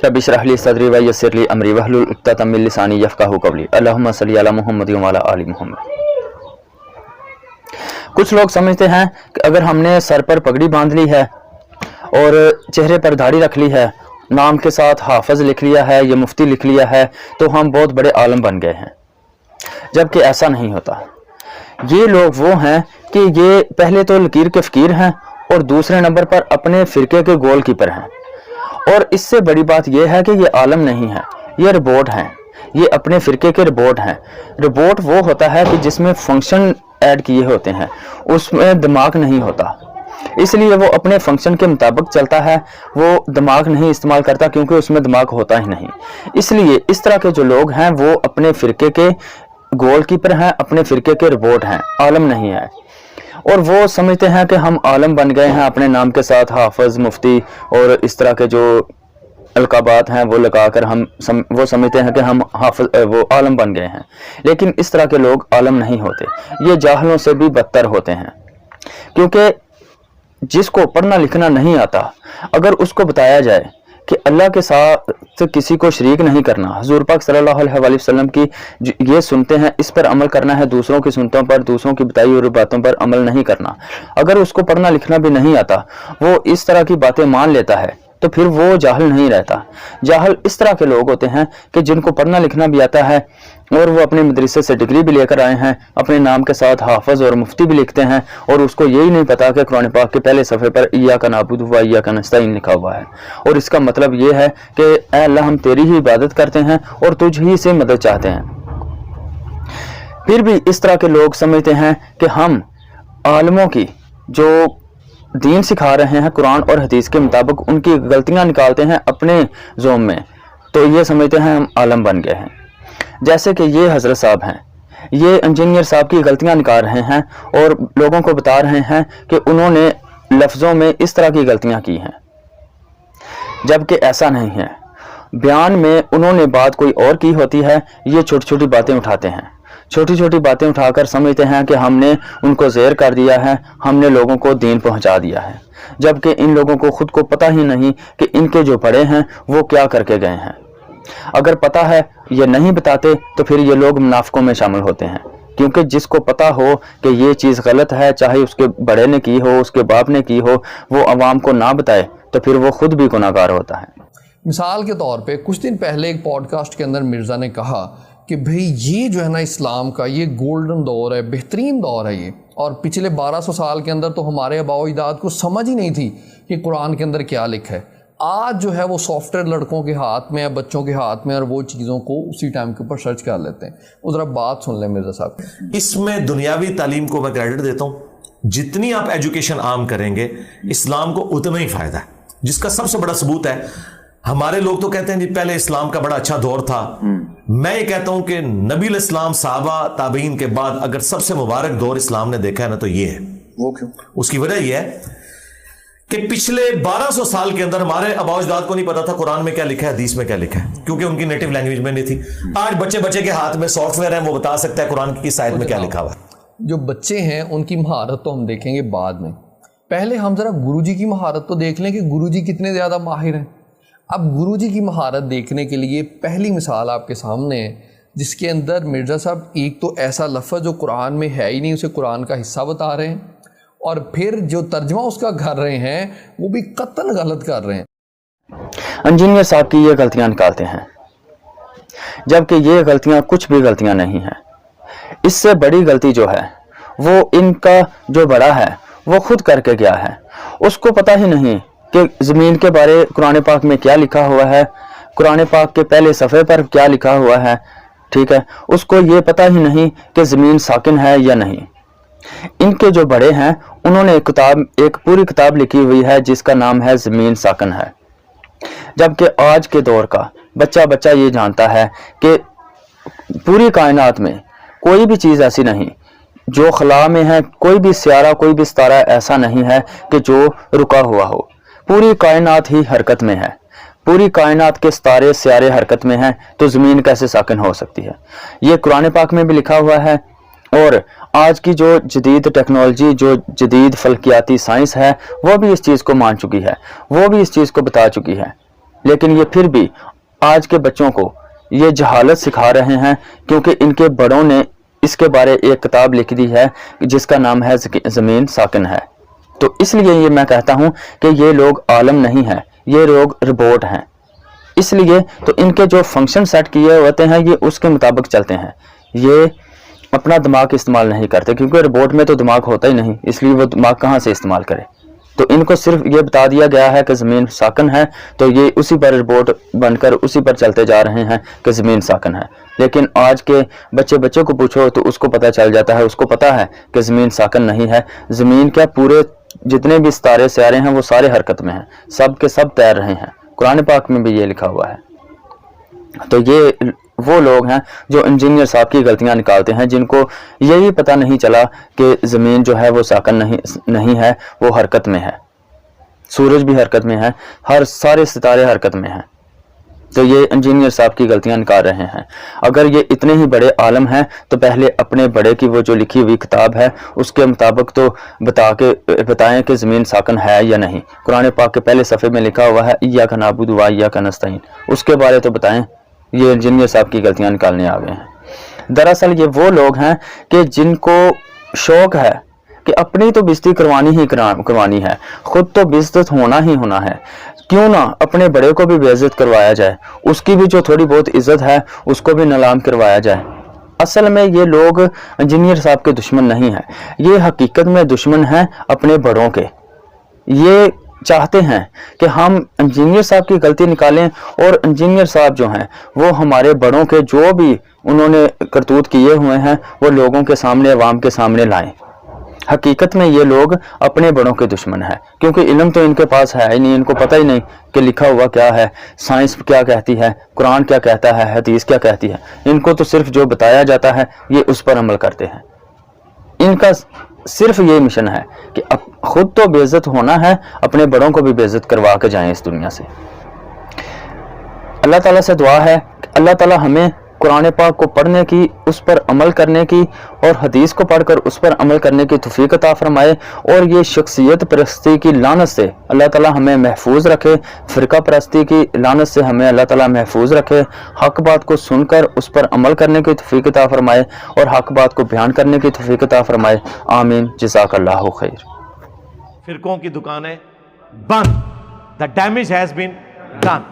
Rabbi इश्रह ली सदरी व यस्सिर ली अमरी वहलुल उक़्दतम मिन लिसानी यफ़क़हू क़ौली। अल्लाहुम्मा सल्लि अला मुहम्मद व अला आलि मुहम्मद। कुछ लोग समझते हैं कि अगर हमने सर पर पगड़ी बांध ली है और चेहरे पर दाढ़ी रख ली है, नाम के साथ हाफिज लिख लिया है या मुफ्ती लिख लिया है, तो हम बहुत बड़े आलम बन गए हैं, जबकि ऐसा नहीं होता। ये लोग वो हैं कि ये पहले तो लकीर के फ़कीर हैं और दूसरे नंबर पर अपने फ़िरके के गोल कीपर हैं। और इससे बड़ी बात यह है कि ये आलम नहीं है, ये रिपोर्ट हैं, ये अपने फ़िरके के रिपोर्ट हैं। रिपोर्ट वो होता है कि जिसमें फंक्शन ऐड किए होते हैं, उसमें दिमाग नहीं होता, इसलिए वो अपने फंक्शन के मुताबिक चलता है, वो दिमाग नहीं इस्तेमाल करता क्योंकि उसमें दिमाग होता ही नहीं। इसलिए इस तरह के जो लोग हैं वो अपने फ़िरके के गोल कीपर हैं, अपने फ़िरके के रिपोर्ट हैं, आलम नहीं है। और वो समझते हैं कि हम आलम बन गए हैं, अपने नाम के साथ हाफिज, मुफ्ती और इस तरह के जो अलकाबात हैं वो लगाकर वो समझते हैं कि हम हाफिज वो आलम बन गए हैं। लेकिन इस तरह के लोग आलम नहीं होते, ये जाहलों से भी बदतर होते हैं। क्योंकि जिसको पढ़ना लिखना नहीं आता, अगर उसको बताया जाए कि अल्लाह के साथ किसी को शरीक नहीं करना, हुज़ूर पाक सल्लल्लाहु अलैहि वसल्लम की ये सुनते हैं, इस पर अमल करना है, दूसरों की सुनतों पर, दूसरों की बताई हुई बातों पर अमल नहीं करना, अगर उसको पढ़ना लिखना भी नहीं आता, वो इस तरह की बातें मान लेता है, तो फिर वो जाहिल नहीं रहता। जाहिल इस तरह के लोग होते हैं कि जिनको पढ़ना लिखना भी आता है और वो अपने मदरसे से डिग्री भी लेकर आए हैं, अपने नाम के साथ हाफिज और मुफ्ती भी लिखते हैं, और उसको यही नहीं पता कि कुरान पाक के पहले सफ़े पर इय्याका नअबुदु व इय्याका नस्तईन लिखा हुआ है, और इसका मतलब ये है कि ऐ अल्लाह हम तेरी ही इबादत करते हैं और तुझ ही से मदद चाहते हैं। फिर भी इस तरह के लोग समझते हैं कि हम आलमों की जो दीन सिखा रहे हैं कुरान और हदीस के मुताबिक उनकी गलतियां निकालते हैं अपने जोम में, तो ये समझते हैं हम आलम बन गए हैं। जैसे कि ये हजरत साहब हैं, ये इंजीनियर साहब की गलतियां निकाल रहे हैं और लोगों को बता रहे हैं कि उन्होंने लफ्ज़ों में इस तरह की गलतियां की हैं, जबकि ऐसा नहीं है। बयान में उन्होंने बात कोई और की होती है, ये छोटी छोटी बातें उठाते हैं, छोटी छोटी बातें उठाकर समझते हैं कि हमने उनको ज़ेर कर दिया है, हमने लोगों को दीन पहुंचा दिया है, जबकि इन लोगों को खुद को पता ही नहीं कि इनके जो बड़े हैं वो क्या करके गए हैं। अगर पता है ये नहीं बताते तो फिर ये लोग मुनाफिकों में शामिल होते हैं, क्योंकि जिसको पता हो कि ये चीज़ गलत है, चाहे उसके बड़े ने की हो, उसके बाप ने की हो, वो अवाम को ना बताए तो फिर वो खुद भी गुनाहगार होता है। मिसाल के तौर पे कुछ दिन पहले एक पॉडकास्ट के अंदर मिर्ज़ा ने कहा कि भाई ये जो है ना इस्लाम का ये गोल्डन दौर है, बेहतरीन दौर है ये, और पिछले 1200 साल के अंदर तो हमारे आबा व अजदाद को समझ ही नहीं थी कि कुरान के अंदर क्या लिखा है। आज जो है वो सॉफ्टवेयर लड़कों के हाथ में है, बच्चों के हाथ में, और वो चीज़ों को उसी टाइम के ऊपर सर्च कर लेते हैं। वो ज़रा बात सुन लें मिर्ज़ा साहब। इसमें दुनियावी तालीम को मैं क्रेडिट देता हूँ, जितनी आप एजुकेशन आम करेंगे इस्लाम को उतना ही फ़ायदा है। जिसका सबसे बड़ा सबूत है, हमारे लोग तो कहते हैं जी पहले इस्लाम का बड़ा अच्छा दौर था। मैं ये कहता हूं कि नबी इस्लाम, साहबा, ताबीन के बाद अगर सबसे मुबारक दौर इस्लाम ने देखा है ना तो ये है। वो क्यों? उसकी वजह यह है कि पिछले 1200 साल के अंदर हमारे आबा अजदाद को नहीं पता था कुरान में क्या लिखा है, हदीस में क्या लिखा है, क्योंकि उनकी नेटिव लैंग्वेज में नहीं थी। आज बच्चे बच्चे के हाथ में सॉफ्टवेयर है, वो बता सकता है कुरान की किस आयत में क्या लिखा हुआ है। जो बच्चे हैं उनकी महारत तो हम देखेंगे बाद में, पहले हम जरा गुरुजी की महारत तो देख लें कि गुरुजी कितने ज़्यादा माहिर हैं। अब गुरुजी की महारत देखने के लिए पहली मिसाल आपके सामने है, जिसके अंदर मिर्ज़ा साहब एक तो ऐसा लफ्ज़ जो कुरान में है ही नहीं उसे कुरान का हिस्सा बता रहे हैं, और फिर जो तर्जमा उसका कर रहे हैं वो भी कतन गलत कर रहे हैं। इंजीनियर साहब की ये गलतियां निकालते हैं, जबकि ये गलतियां कुछ भी गलतियां नहीं हैं। इससे बड़ी गलती जो है वो इनका जो बड़ा है वो खुद करके गया है, उसको पता ही नहीं कि ज़मीन के बारे कुरान पाक में क्या लिखा हुआ है, कुरान पाक के पहले सफ़े पर क्या लिखा हुआ है, ठीक है, उसको ये पता ही नहीं कि ज़मीन साकिन है या नहीं। इनके जो बड़े हैं उन्होंने एक पूरी किताब लिखी हुई है जिसका नाम है ज़मीन साकिन है, जबकि आज के दौर का बच्चा ये जानता है कि पूरी कायनात में कोई भी चीज़ ऐसी नहीं जो खला में है, कोई भी सियारा, कोई भी सितारा ऐसा नहीं है कि जो रुका हुआ हो। पूरी कायनात ही हरकत में है, पूरी कायनात के सितारे सियारे हरकत में हैं, तो ज़मीन कैसे साकिन हो सकती है। ये कुरान पाक में भी लिखा हुआ है, और आज की जो जदीद टेक्नोलॉजी, जो जदीद फल्कियाती साइंस है, वो भी इस चीज़ को मान चुकी है, वो भी इस चीज़ को बता चुकी है। لیکن یہ پھر بھی آج کے بچوں کو یہ جہالت سکھا رہے ہیں، کیونکہ ان کے بڑوں نے اس کے بارے ایک کتاب لکھ دی ہے جس کا نام ہے زمین ساکن ہے۔ تو اس لیے یہ میں کہتا ہوں کہ یہ لوگ عالم نہیں ہیں، یہ لوگ ربوٹ ہیں۔ اس لیے تو ان کے جو فنکشن سیٹ کیے ہوتے ہیں یہ اس کے مطابق چلتے ہیں، یہ اپنا دماغ استعمال نہیں کرتے، کیونکہ ربوٹ میں تو دماغ ہوتا ہی نہیں، اس لیے وہ دماغ کہاں سے استعمال کرے۔ تو ان کو صرف یہ بتا دیا گیا ہے کہ زمین ساکن ہے، تو یہ اسی پر ربوٹ بن کر اسی پر چلتے جا رہے ہیں کہ زمین ساکن ہے۔ لیکن آج کے بچوں کو پوچھو تو اس کو پتہ چل جاتا ہے، اس کو پتہ ہے کہ زمین ساکن نہیں ہے۔ زمین کیا، پورے جتنے بھی ستارے سیارے ہیں وہ سارے حرکت میں ہیں، سب کے سب تیر رہے ہیں، قرآن پاک میں بھی یہ لکھا ہوا ہے۔ تو یہ وہ لوگ ہیں جو انجینئر صاحب کی غلطیاں نکالتے ہیں، جن کو یہی پتہ نہیں چلا کہ زمین جو ہے وہ ساکن نہیں ہے، وہ حرکت میں ہے، سورج بھی حرکت میں ہے، سارے ستارے حرکت میں ہیں۔ تو یہ انجینئر صاحب کی غلطیاں نکال رہے ہیں۔ اگر یہ اتنے ہی بڑے عالم ہیں تو پہلے اپنے بڑے کی وہ جو لکھی ہوئی کتاب ہے اس کے مطابق تو بتائیں کہ زمین ساکن ہے یا نہیں۔ قرآن پاک کے پہلے صفحے میں لکھا ہوا ہے ایاک نعبد و ایاک نستعین، اس کے بارے تو بتائیں۔ یہ انجینئر صاحب کی غلطیاں نکالنے آ گئے ہیں۔ دراصل یہ وہ لوگ ہیں کہ جن کو شوق ہے کہ اپنی تو بےزتی کروانی ہے، خود تو بےعزت ہونا ہی ہونا ہے، کیوں نہ اپنے بڑے کو بھی بے عزت کروایا جائے، اس کی بھی جو تھوڑی بہت عزت ہے اس کو بھی نیلام کروایا جائے۔ اصل میں یہ لوگ انجینئر صاحب کے دشمن نہیں ہیں، یہ حقیقت میں دشمن ہیں اپنے بڑوں کے۔ یہ چاہتے ہیں کہ ہم انجینئر صاحب کی غلطی نکالیں اور انجینئر صاحب جو ہیں وہ ہمارے بڑوں کے جو بھی انہوں نے کرتوت کیے ہوئے ہیں وہ لوگوں کے سامنے، عوام کے سامنے لائیں۔ حقیقت میں یہ لوگ اپنے بڑوں کے دشمن ہیں، کیونکہ علم تو ان کے پاس ہے ہی نہیں، ان کو پتہ ہی نہیں کہ لکھا ہوا کیا ہے، سائنس کیا کہتی ہے، قرآن کیا کہتا ہے، حدیث کیا کہتی ہے۔ ان کو تو صرف جو بتایا جاتا ہے یہ اس پر عمل کرتے ہیں۔ ان کا صرف یہ مشن ہے کہ خود تو بے عزت ہونا ہے، اپنے بڑوں کو بھی بے عزت کروا کے جائیں اس دنیا سے۔ اللہ تعالیٰ سے دعا ہے کہ اللہ تعالیٰ ہمیں قرآن پاک کو پڑھنے کی، اس پر عمل کرنے کی اور حدیث کو پڑھ کر اس پر عمل کرنے کی توفیق عطا فرمائے، اور یہ شخصیت پرستی کی لعنت سے اللہ تعالیٰ ہمیں محفوظ رکھے، فرقہ پرستی کی لعنت سے ہمیں اللہ تعالیٰ محفوظ رکھے، حق بات کو سن کر اس پر عمل کرنے کی توفیق عطا فرمائے اور حق بات کو بیان کرنے کی توفیق عطا فرمائے۔ آمین، جزاک اللہ خیر۔ فرقوں کی دکانیں بند، the damage has been done.